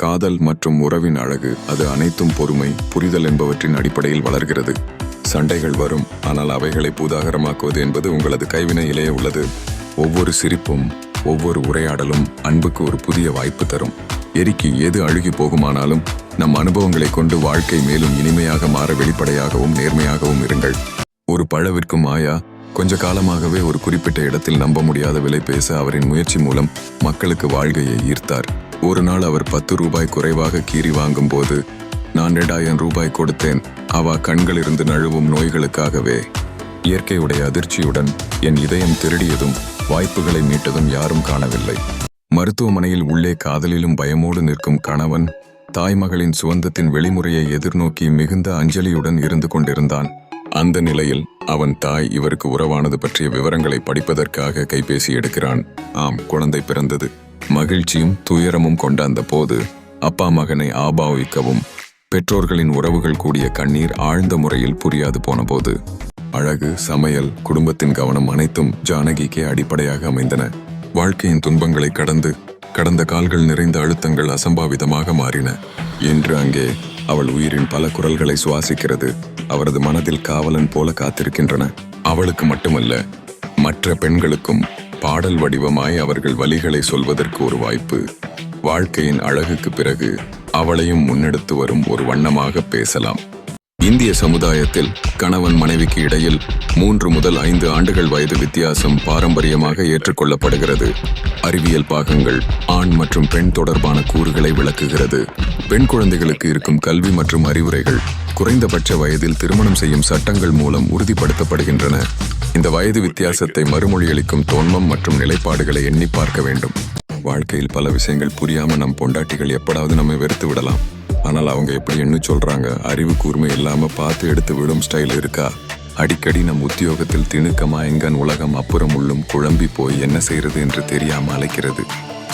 காதல் மற்றும் உறவின் அழகு அது அனைத்தும் பொறுமை, புரிதல் என்பவற்றின் அடிப்படையில் வளர்கிறது. சண்டைகள் வரும், ஆனால் அவைகளை பூதாகரமாக்குவது என்பது உங்களது கைவினையிலேயே உள்ளது. ஒவ்வொரு சிரிப்பும், ஒவ்வொரு உரையாடலும் அன்புக்கு ஒரு புதிய வாய்ப்பு தரும். எரிக்கு எது அழுகி போகுமானாலும் நம் அனுபவங்களை கொண்டு வாழ்க்கை மேலும் இனிமையாக மாற வெளிப்படையாகவும் நேர்மையாகவும் இருங்கள். ஒரு பழ விற்கும் ஆயா கொஞ்ச காலமாகவே ஒரு குறிப்பிட்ட இடத்தில் நம்ப முடியாத விலை பேச அவரின் முயற்சி மூலம் மக்களுக்கு வாழ்க்கையை ஈர்த்தார். ஒரு நாள் அவர் 10 ரூபாய் குறைவாக கீரி வாங்கும் போது, நான் 2000 ரூபாய் கொடுத்தேன், அவ கண்களிலிருந்து நழுவும் நோய்களுக்காகவே. இயற்கையுடைய அதிர்ச்சியுடன் என் இதயம் திருடியதும் வாய்ப்புகளை மீட்டதும் யாரும் காணவில்லை. மருத்துவமனையில் உள்ளே காதலிலும் பயமோடு நிற்கும் கணவன் தாய்மகளின் சுவந்தத்தின் வெளிமுறையை எதிர்நோக்கி மிகுந்த அஞ்சலியுடன் இருந்து கொண்டிருந்தான். அந்த நிலையில் அவன் தாய் இவருக்கு உறவானது பற்றிய விவரங்களை படிப்பதற்காக கைபேசி எடுக்கிறான். ஆம், குழந்தை பிறந்தது. மகிழ்ச்சியும் துயரமும் கொண்ட அந்த போது அப்பா மகனை ஆபாவிக்கவும் பெற்றோர்களின் உறவுகள் கூடிய கண்ணீர் ஆழ்ந்த முறையில் புரியாது போன போது அழகு, சமையல், குடும்பத்தின் கவனம் அனைத்தும் ஜானகிக்கே அடிப்படையாக அமைந்தன. வாழ்க்கையின் துன்பங்களை கடந்த கால்கள் நிறைந்த அழுத்தங்கள் அசம்பாவிதமாக மாறின. இன்று அங்கே அவள் உயிரின் பல குரல்களை சுவாசிக்கிறது. அவரது மனதில் காவலன் போல காத்திருக்கின்றன. அவளுக்கு மட்டுமல்ல, மற்ற பெண்களுக்கும் பாடல் வடிவமாய் அவர்கள் வலிகளை சொல்வதற்கு ஒரு வாய்ப்பு. வாழ்க்கையின் அழகுக்கு பிறகு அவளையும் முன்னெடுத்து வரும் ஒரு வண்ணமாக பேசலாம். இந்திய சமுதாயத்தில் கணவன் மனைவிக்கு இடையில் 3 முதல் 5 ஆண்டுகள் வயது வித்தியாசம் பாரம்பரியமாக ஏற்றுக்கொள்ளப்படுகிறது. அறிவியல் பாகங்கள் ஆண் மற்றும் பெண் தொடர்பான கூறுகளை விளக்குகிறது. பெண் குழந்தைகளுக்கு இருக்கும் கல்வி மற்றும் அறிவுரைகள் குறைந்தபட்ச வயதில் திருமணம் செய்யும் சட்டங்கள் மூலம் உறுதிப்படுத்தப்படுகின்றன. இந்த வயது வித்தியாசத்தை மறுமொழியளிக்கும் தோன்மம் மற்றும் நிலைப்பாடுகளை எண்ணி பார்க்க வேண்டும். வாழ்க்கையில் பல விஷயங்கள் புரியாம நம் பொண்டாட்டிகள் எப்படாவது நம்மை வெறுத்து விடலாம். ஆனால் அவங்க எப்படி என்ன சொல்றாங்க, அறிவு கூர்மை இல்லாம பார்த்து எடுத்து விடும் ஸ்டைல் இருக்கா? அடிக்கடி நம் உத்தியோகத்தில் திணுக்கமா எங்கன் உலகம் அப்புறம் உள்ளும் குழம்பி போய் என்ன செய்யறது என்று தெரியாம அழைக்கிறது.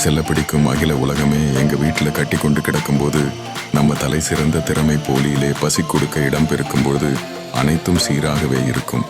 செல்ல பிடிக்கும் அகில உலகமே எங்க வீட்டுல கட்டி கொண்டு கிடக்கும்போது, நம்ம தலை சிறந்த திறமை போலியிலே பசி கொடுக்க இடம் பெருக்கும்போது அனைத்தும் சீராகவே இருக்கும்.